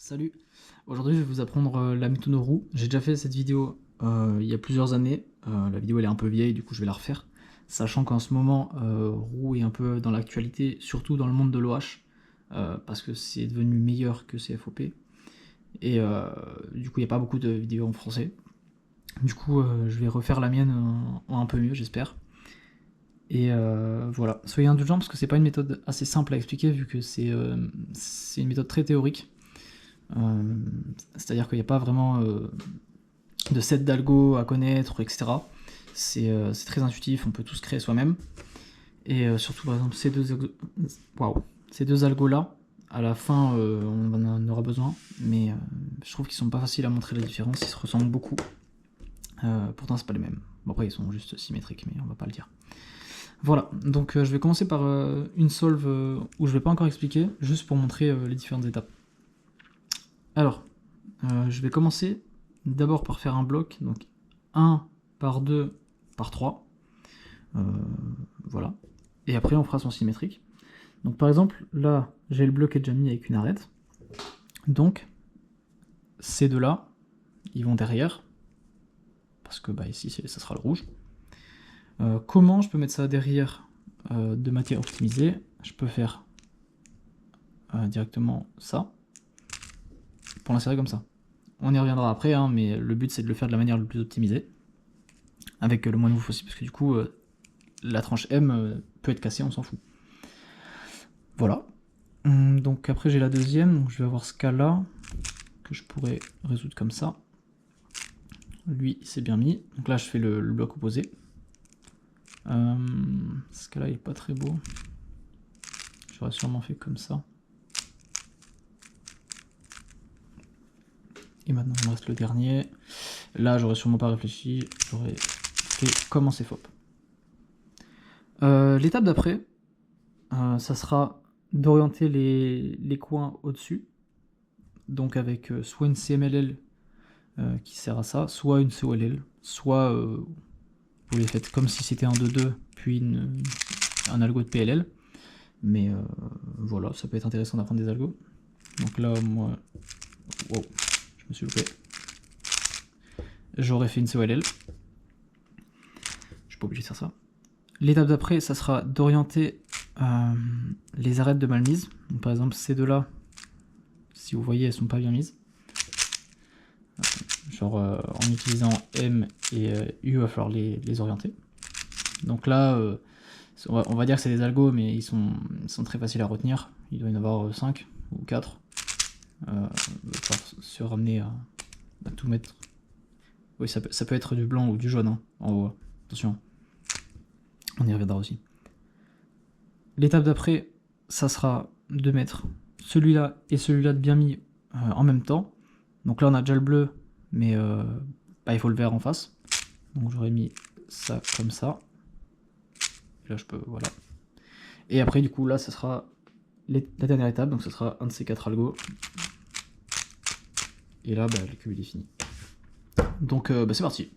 Salut, aujourd'hui je vais vous apprendre la méthode roue. J'ai déjà fait cette vidéo il y a plusieurs années. La vidéo elle est un peu vieille, du coup je vais la refaire. Sachant qu'en ce moment, roue est un peu dans l'actualité, surtout dans le monde de l'OH, parce que c'est devenu meilleur que CFOP. Et du coup il n'y a pas beaucoup de vidéos en français. Du coup je vais refaire la mienne en un peu mieux j'espère. Et voilà, soyez indulgents parce que c'est pas une méthode assez simple à expliquer vu que c'est une méthode très théorique. C'est-à-dire qu'il n'y a pas vraiment de set d'algo à connaître, etc. C'est très intuitif, on peut tout se créer soi-même. Et surtout, par exemple, ces deux algos-là, à la fin, on en aura besoin, mais je trouve qu'ils sont pas faciles à montrer la différence, ils se ressemblent beaucoup. Pourtant, c'est pas les mêmes. Bon, après, ils sont juste symétriques, mais on va pas le dire. Voilà, donc je vais commencer par une solve où je vais pas encore expliquer, juste pour montrer les différentes étapes. Alors, je vais commencer d'abord par faire un bloc, donc 1 par 2 par 3. Voilà. Et après, on fera son symétrique. Donc par exemple, là, j'ai le bloc qui est déjà mis avec une arête. Donc, ces deux-là, ils vont derrière. Parce que ici, ça sera le rouge. Comment je peux mettre ça derrière de matière optimisée? Je peux faire directement ça. Pour l'insérer comme ça. On y reviendra après, hein, mais le but c'est de le faire de la manière la plus optimisée. Avec le moins de mouf possible, parce que du coup, la tranche M peut être cassée, on s'en fout. Voilà. Donc après j'ai la deuxième, donc je vais avoir ce cas-là, que je pourrais résoudre comme ça. Lui, c'est bien mis. Donc là, je fais le bloc opposé. Ce cas-là, il est pas très beau. J'aurais sûrement fait comme ça. Et maintenant, il me reste le dernier. Là, j'aurais sûrement pas réfléchi. J'aurais fait comme en CFOP. L'étape d'après, ça sera d'orienter les coins au-dessus. Donc avec soit une CMLL qui sert à ça, soit une COLL, soit vous les faites comme si c'était un 2-2, puis un algo de PLL. Mais voilà, ça peut être intéressant d'apprendre des algos. Donc là, moi, wow, je me suis loupé. J'aurais fait une COLL. Je suis pas obligé de faire ça. L'étape d'après, ça sera d'orienter les arêtes de mal mise. Donc, par exemple, ces deux-là, si vous voyez, elles sont pas bien mises. Genre en utilisant M et U, il va falloir les orienter. Donc là, on va dire que c'est des algos, mais ils sont très faciles à retenir. Il doit y en avoir 5 ou 4. Il va falloir se ramener à tout mettre. Oui, ça peut être du blanc ou du jaune, hein, en haut. Attention. On y reviendra aussi. L'étape d'après, ça sera de mettre celui-là et celui-là de bien mis en même temps. Donc là, on a déjà le bleu, mais il faut le vert en face. Donc j'aurais mis ça comme ça. Et là, je peux, voilà. Et après, du coup, là, ça sera la dernière étape, donc ça sera un de ces 4 algos. Et là, le cube il est fini. Donc c'est parti.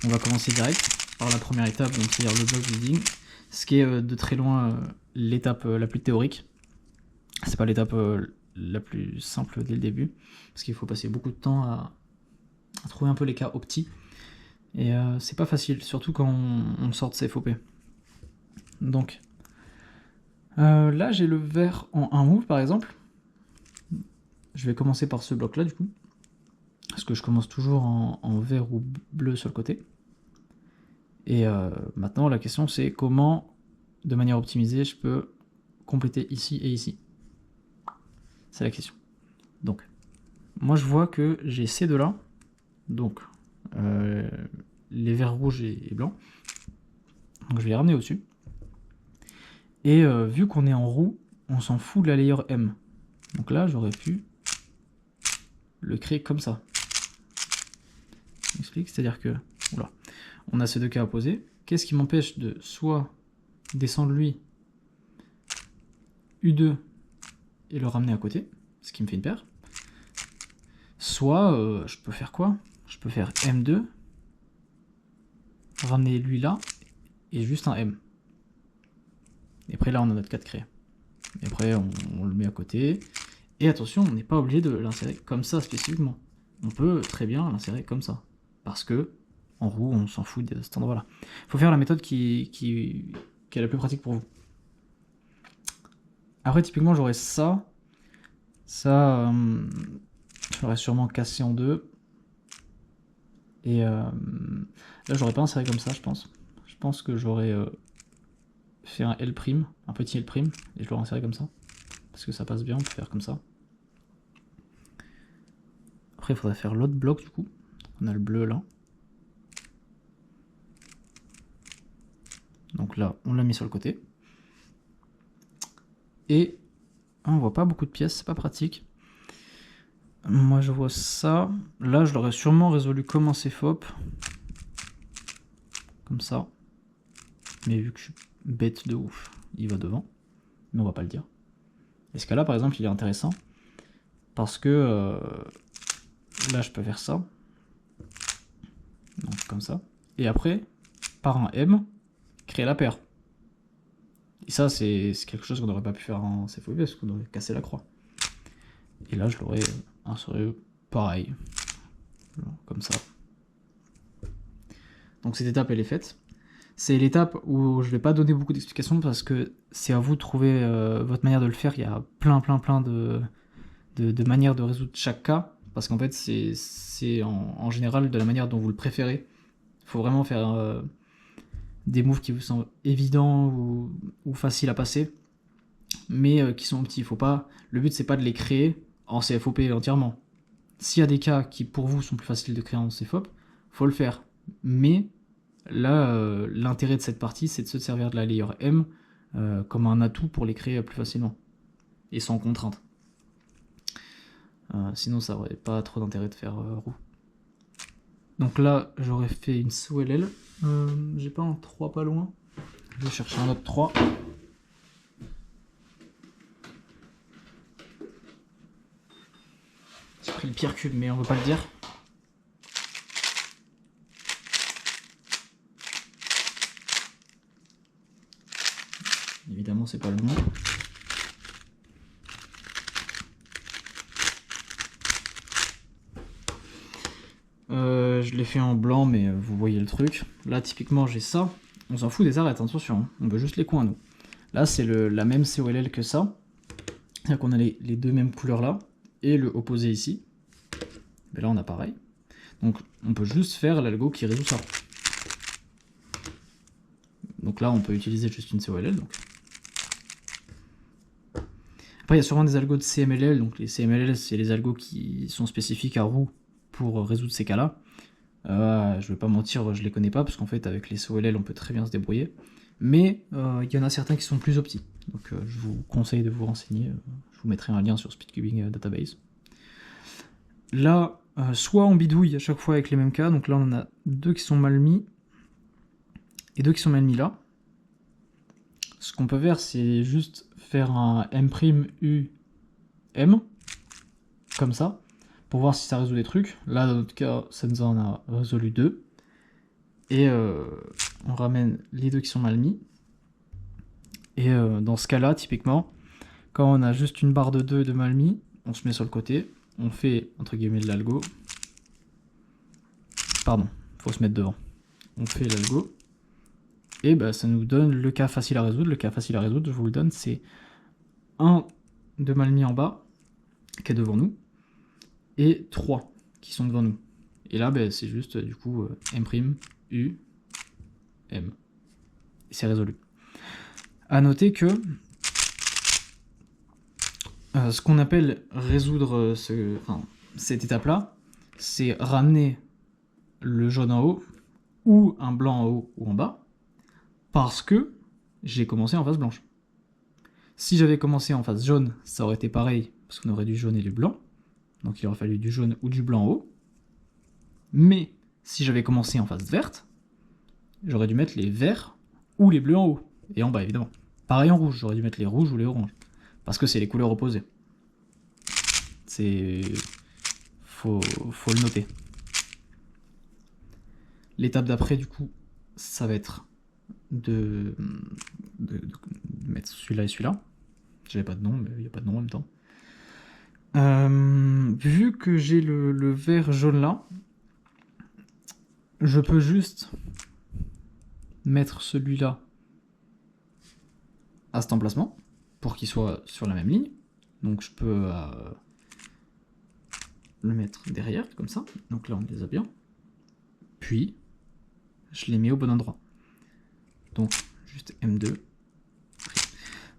On va commencer direct par la première étape, donc c'est-à-dire le block building, ce qui est de très loin l'étape la plus théorique. C'est pas l'étape la plus simple dès le début, parce qu'il faut passer beaucoup de temps à trouver un peu les cas opti. Et c'est pas facile, surtout quand on sort de CFOP. Donc là j'ai le vert en 1 move par exemple. Je vais commencer par ce bloc là du coup. Parce que je commence toujours en vert ou bleu sur le côté. Et maintenant la question c'est comment, de manière optimisée, je peux compléter ici et ici. C'est la question. Donc, moi je vois que j'ai ces deux là. Donc, les verts rouges et blancs. Donc je vais les ramener au-dessus. Et vu qu'on est en roue, on s'en fout de la layer M. Donc là, j'aurais pu le créer comme ça. Je m'explique, c'est-à-dire que voilà, on a ces deux cas opposés. Qu'est-ce qui m'empêche de soit descendre lui U2 et le ramener à côté, ce qui me fait une paire. Soit je peux faire quoi? Je peux faire M2, ramener lui là, et juste un M. Et après là on a notre 4 créé. Et après on le met à côté, Et attention, on n'est pas obligé de l'insérer comme ça spécifiquement. On peut très bien l'insérer comme ça. Parce que, en roue, on s'en fout de cet endroit-là. Il faut faire la méthode qui est la plus pratique pour vous. Après, typiquement, j'aurais ça. Ça, je l'aurais sûrement cassé en deux. Et là, j'aurais pas inséré comme ça, je pense. Je pense que j'aurais fait un L', un petit L', et je l'aurais inséré comme ça. Parce que ça passe bien, on peut faire comme ça. Après, il faudrait faire l'autre bloc, du coup. On a le bleu, là. Donc là, on l'a mis sur le côté. Et on voit pas beaucoup de pièces, c'est pas pratique. Moi, je vois ça. Là, je l'aurais sûrement résolu comme un CFOP. Comme ça. Mais vu que je suis bête de ouf, il va devant. Mais on va pas le dire. Et ce cas-là, par exemple, il est intéressant. Parce que là, je peux faire ça. Donc, comme ça. Et après, par un M, créer la paire. Et ça, c'est quelque chose qu'on n'aurait pas pu faire en CFOP parce qu'on aurait cassé la croix. Et là, je l'aurais inséré pareil. Comme ça. Donc cette étape, elle est faite. C'est l'étape où je vais pas donner beaucoup d'explications parce que c'est à vous de trouver votre manière de le faire. Il y a plein de manières de résoudre chaque cas. Parce qu'en fait, c'est en général de la manière dont vous le préférez. Il faut vraiment faire des moves qui vous semblent évidents ou faciles à passer, mais qui sont petits. Faut pas, le but, c'est pas de les créer en CFOP entièrement. S'il y a des cas qui, pour vous, sont plus faciles de créer en CFOP, faut le faire. Mais là, l'intérêt de cette partie, c'est de se servir de la layer M comme un atout pour les créer plus facilement et sans contrainte. Sinon, ça aurait pas trop d'intérêt de faire roue. Donc là, j'aurais fait une SOLL. J'ai pas un 3 pas loin. Je vais chercher un autre 3. J'ai pris le pire cube, mais on veut pas le dire. Évidemment, c'est pas le bon. Je l'ai fait en blanc, mais vous voyez le truc. Là, typiquement, j'ai ça. On s'en fout des arêtes, attention. Hein. On veut juste les coins, nous. Là, c'est la même COLL que ça. C'est-à-dire qu'on a les deux mêmes couleurs là. Et le opposé ici. Mais là, on a pareil. Donc, on peut juste faire l'algo qui résout ça. Donc là, on peut utiliser juste une COLL. Donc. Après, il y a sûrement des algos de CMLL. Donc, les CMLL, c'est les algos qui sont spécifiques à roue pour résoudre ces cas-là. Je vais pas mentir, je les connais pas, parce qu'en fait, avec les COLL, on peut très bien se débrouiller. Mais il y en a certains qui sont plus optis. Donc, je vous conseille de vous renseigner. Je vous mettrai un lien sur Speedcubing Database. Là, soit on bidouille à chaque fois avec les mêmes cas. Donc là, on en a deux qui sont mal mis. Et deux qui sont mal mis là. Ce qu'on peut faire, c'est juste faire un m'U M. Comme ça. Pour voir si ça résout des trucs. Là, dans notre cas, ça nous en a résolu deux. Et on ramène les deux qui sont mal mis. Et dans ce cas-là, typiquement, quand on a juste une barre de 2 de mal mis, on se met sur le côté. On fait, entre guillemets, de l'algo. Pardon, faut se mettre devant. On fait l'algo. Et bah, ça nous donne le cas facile à résoudre. Le cas facile à résoudre, je vous le donne, c'est 1 de mal mis en bas, qui est devant nous, et 3 qui sont devant nous. Et là, bah, c'est juste, du coup, m'U, M. Et c'est résolu. À noter que ce qu'on appelle résoudre cette étape-là, c'est ramener le jaune en haut, ou un blanc en haut ou en bas, parce que j'ai commencé en face blanche. Si j'avais commencé en face jaune, ça aurait été pareil, parce qu'on aurait du jaune et du blanc, donc il aurait fallu du jaune ou du blanc en haut. Mais si j'avais commencé en face verte, j'aurais dû mettre les verts ou les bleus en haut, et en bas évidemment. Pareil en rouge, j'aurais dû mettre les rouges ou les oranges, parce que c'est les couleurs opposées. Faut le noter. L'étape d'après, du coup, ça va être de mettre celui-là et celui-là. J'avais pas de nom, mais il n'y a pas de nom en même temps. Vu que j'ai le vert jaune là, je peux juste mettre celui-là à cet emplacement pour qu'il soit sur la même ligne. Donc je peux le mettre derrière, comme ça. Donc là, on les a bien. Puis, je les mets au bon endroit. Donc, juste M2.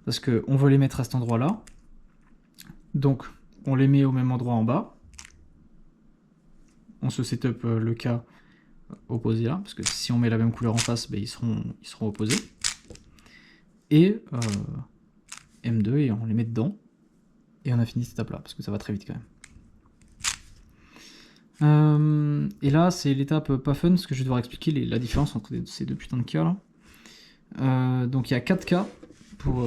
Parce qu'on veut les mettre à cet endroit-là. Donc, on les met au même endroit en bas. On se setup le cas opposé là. Parce que si on met la même couleur en face, ben, ils seront opposés. Et M2, et on les met dedans. Et on a fini cette étape-là, parce que ça va très vite quand même. Et là, c'est l'étape pas fun, parce que je vais devoir expliquer la différence entre ces deux putains de cas là. Donc il y a 4 cas pour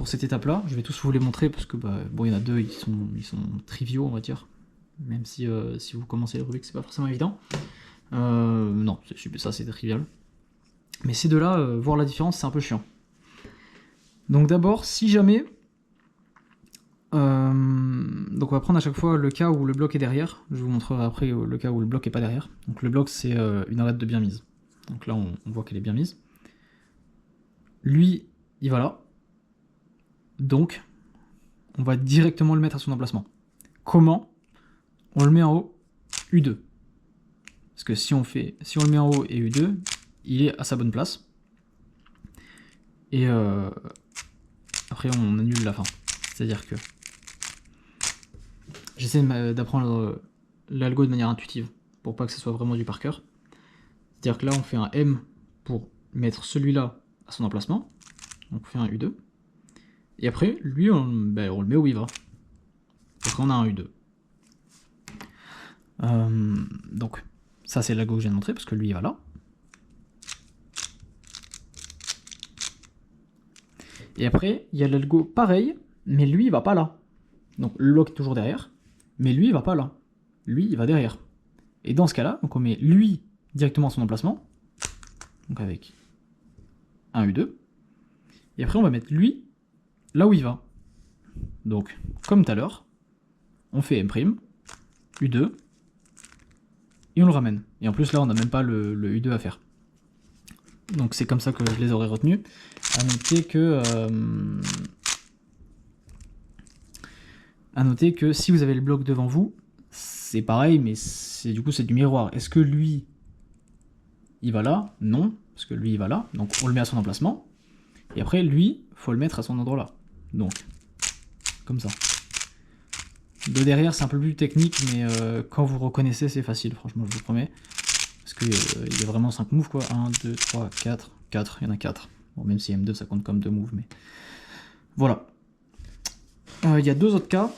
cette étape-là. Je vais tous vous les montrer, parce que bon, il y en a deux, ils sont triviaux, on va dire. Même si vous commencez le Rubik, c'est pas forcément évident. Non, ça c'est trivial. Mais ces deux-là, voir la différence, c'est un peu chiant. Donc d'abord, si jamais... donc on va prendre à chaque fois le cas où le bloc est derrière. Je vous montrerai après le cas où le bloc est pas derrière. Donc le bloc, c'est une arête de bien mise. Donc là, on voit qu'elle est bien mise. Lui, il va là. Donc, on va directement le mettre à son emplacement. Comment? On le met en haut, U2. Parce que si on le met en haut et U2, il est à sa bonne place. Et après, on annule la fin. C'est-à-dire que j'essaie d'apprendre l'algo de manière intuitive pour pas que ce soit vraiment du par cœur. C'est-à-dire que là, on fait un M pour mettre celui-là à son emplacement. Donc on fait un U2. Et après, lui, on le met où il va. Donc on a un U2. Donc, ça c'est l'algo que je viens de montrer, parce que lui, il va là. Et après, il y a l'algo pareil, mais lui, il va pas là. Donc le bloc est toujours derrière, mais lui, il va pas là. Lui, il va derrière. Et dans ce cas-là, donc on met lui directement à son emplacement, donc avec un U2. Et après, on va mettre lui là où il va. Donc, comme tout à l'heure, on fait M', U2, et on le ramène. Et en plus, là, on n'a même pas le U2 à faire. Donc c'est comme ça que je les aurais retenus. À noter que si vous avez le bloc devant vous, c'est pareil, mais du coup c'est du miroir. Est-ce que lui, il va là? Non, parce que lui, il va là. Donc on le met à son emplacement. Et après, lui, faut le mettre à son endroit là. Donc, comme ça. De derrière, c'est un peu plus technique, mais quand vous reconnaissez, c'est facile, franchement, je vous promets. Parce qu'il y a vraiment 5 moves, quoi. 1, 2, 3, 4. 4, il y en a 4. Bon, même si M2, ça compte comme 2 moves, mais... Voilà. Il y a 2 autres cas.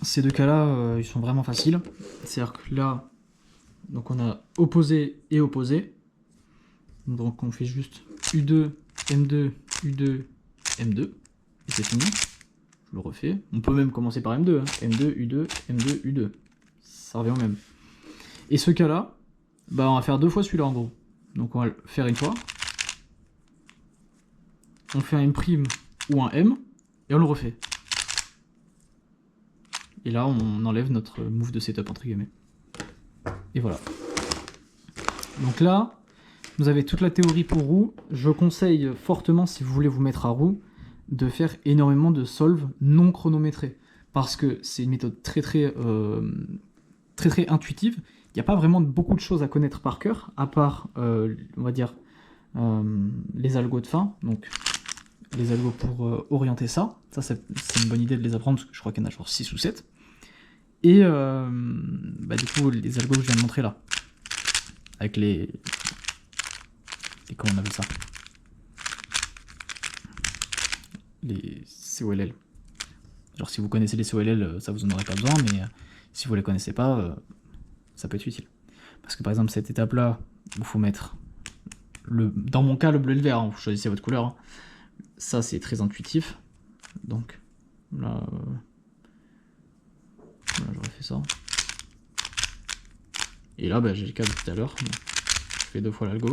Ces 2 cas-là, ils sont vraiment faciles. C'est-à-dire que là, donc on a opposé et opposé. Donc on fait juste U2, M2, U2, M2. Et c'est fini. Je le refais. On peut même commencer par M2. Hein. M2, U2, M2, U2. Ça revient au même. Et ce cas-là, on va faire 2 fois celui-là en gros. Donc on va le faire une fois. On fait un M' ou un M, et on le refait. Et là, on enlève notre move de setup, entre guillemets. Et voilà. Donc là, vous avez toute la théorie pour roue. Je conseille fortement, si vous voulez vous mettre à roue, de faire énormément de solves non chronométrés. Parce que c'est une méthode très intuitive. Il n'y a pas vraiment beaucoup de choses à connaître par cœur, à part, on va dire, les algos de fin. Donc, les algos pour orienter ça. Ça, c'est une bonne idée de les apprendre, parce que je crois qu'il y en a genre 6 ou 7. Et du coup, les algos que je viens de montrer là. Avec les comment on appelle ça? Les COLL. Genre, si vous connaissez les COLL, ça vous en aurait pas besoin, mais si vous les connaissez pas, ça peut être utile. Parce que par exemple, cette étape-là, il faut mettre, dans mon cas, le bleu et le vert, hein, vous choisissez votre couleur. Hein. Ça, c'est très intuitif. Donc, là, j'aurais fait ça. Et là, j'ai le cas de tout à l'heure. Je fais 2 fois l'algo.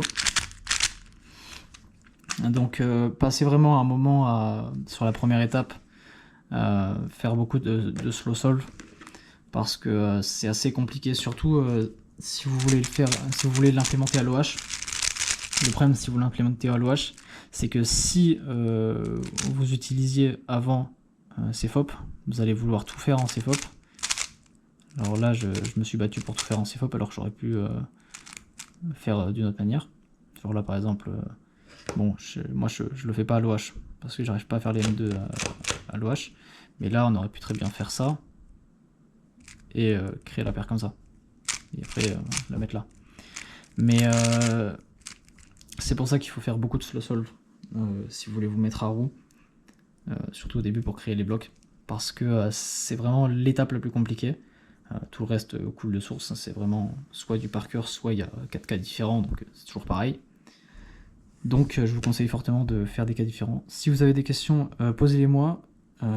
Donc, passez vraiment un moment sur la première étape faire beaucoup de slow solve parce que c'est assez compliqué, surtout si vous voulez le faire, si vous voulez l'implémenter à l'OH. Le problème si vous l'implémentez à l'OH, c'est que si vous utilisiez avant CFOP, vous allez vouloir tout faire en CFOP. Alors là, je me suis battu pour tout faire en CFOP alors que j'aurais pu faire d'une autre manière. Genre là, par exemple, bon, moi je le fais pas à l'OH parce que j'arrive pas à faire les M2 à l'OH. Mais là, on aurait pu très bien faire ça et créer la paire comme ça. Et après, la mettre là. Mais c'est pour ça qu'il faut faire beaucoup de slow solve si vous voulez vous mettre à roue. Surtout au début pour créer les blocs. Parce que c'est vraiment l'étape la plus compliquée. Tout le reste coule de source. C'est vraiment soit du par cœur, soit il y a 4 cas différents. Donc c'est toujours pareil. Donc je vous conseille fortement de faire des cas différents. Si vous avez des questions, posez-les-moi.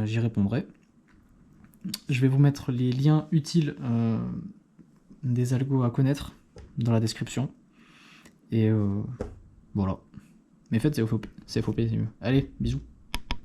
J'y répondrai. Je vais vous mettre les liens utiles des algos à connaître dans la description. Et voilà. Mais faites CFOP, c'est mieux. Allez, bisous.